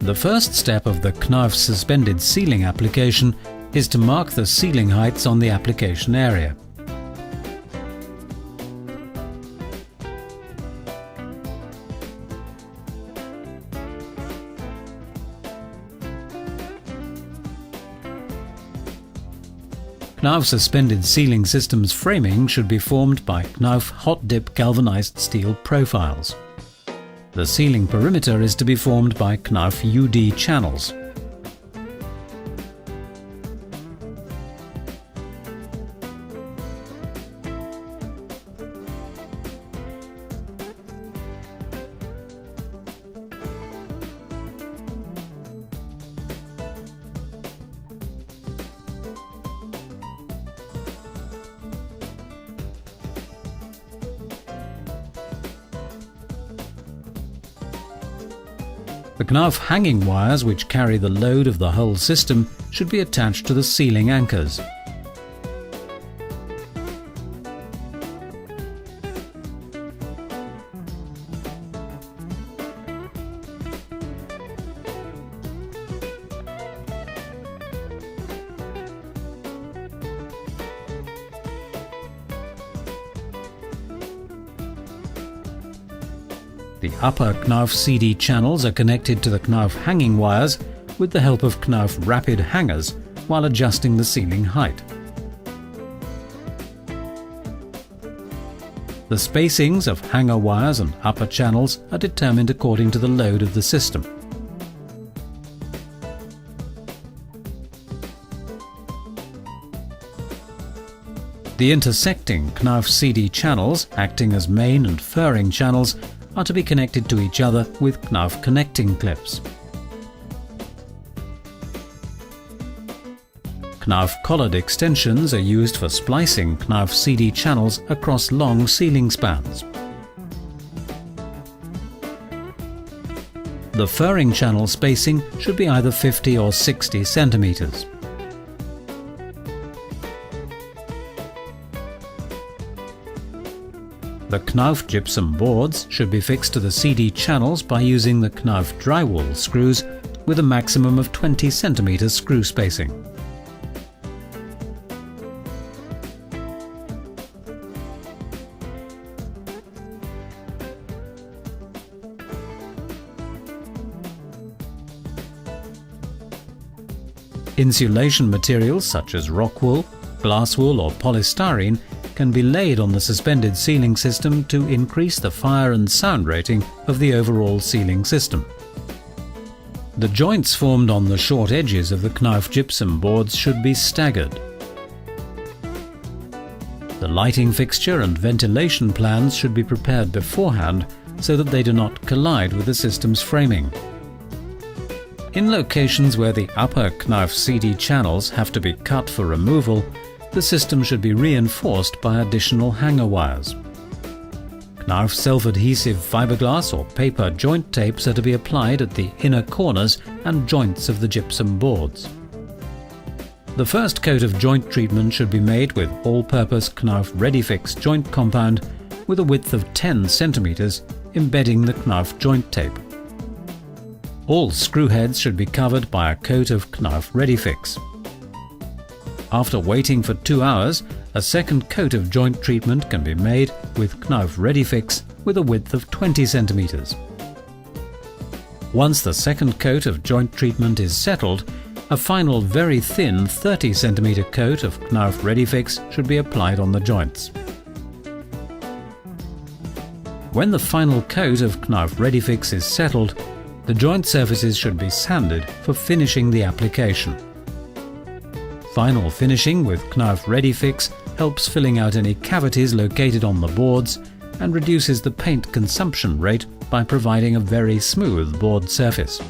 The first step of the Knauf suspended sealing application is to mark the sealing heights on the application area. Knauf suspended sealing system's framing should be formed by Knauf hot-dip galvanized steel profiles. The sealing perimeter is to be formed by Knauf UD channels. The Knauf hanging wires which carry the load of the whole system should be attached to the sealing anchors. The upper Knauf CD channels are connected to the Knauf hanging wires with the help of Knauf rapid hangers while adjusting the sealing height. The spacings of hanger wires and upper channels are determined according to the load of the system. The intersecting Knauf CD channels, acting as main and furring channels, are to be connected to each other with Knauf connecting clips. Knauf collared extensions are used for splicing Knauf CD channels across long sealing spans. The furring channel spacing should be either 50 or 60 centimeters. The Knauf gypsum boards should be fixed to the CD channels by using the Knauf drywall screws with a maximum of 20 cm screw spacing. Insulation materials such as rock wool, glass wool or polystyrene can be laid on the suspended sealing system to increase the fire and sound rating of the overall sealing system. The joints formed on the short edges of the Knauf gypsum boards should be staggered. The lighting fixture and ventilation plans should be prepared beforehand so that they do not collide with the system's framing. In locations where the upper Knauf CD channels have to be cut for removal, the system should be reinforced by additional hanger wires. Knauf self-adhesive fiberglass or paper joint tapes are to be applied at the inner corners and joints of the gypsum boards. The first coat of joint treatment should be made with all-purpose Knauf ReadyFix joint compound with a width of 10 cm, embedding the Knauf joint tape. All screw heads should be covered by a coat of Knauf ReadyFix. After waiting for 2 hours, a second coat of joint treatment can be made with Knauf ReadyFix with a width of 20 cm. Once the second coat of joint treatment is settled, a final very thin 30 cm coat of Knauf ReadyFix should be applied on the joints. When the final coat of Knauf ReadyFix is settled, the joint surfaces should be sanded for finishing the application. Final finishing with Knauf ReadyFix helps filling out any cavities located on the boards and reduces the paint consumption rate by providing a very smooth board surface.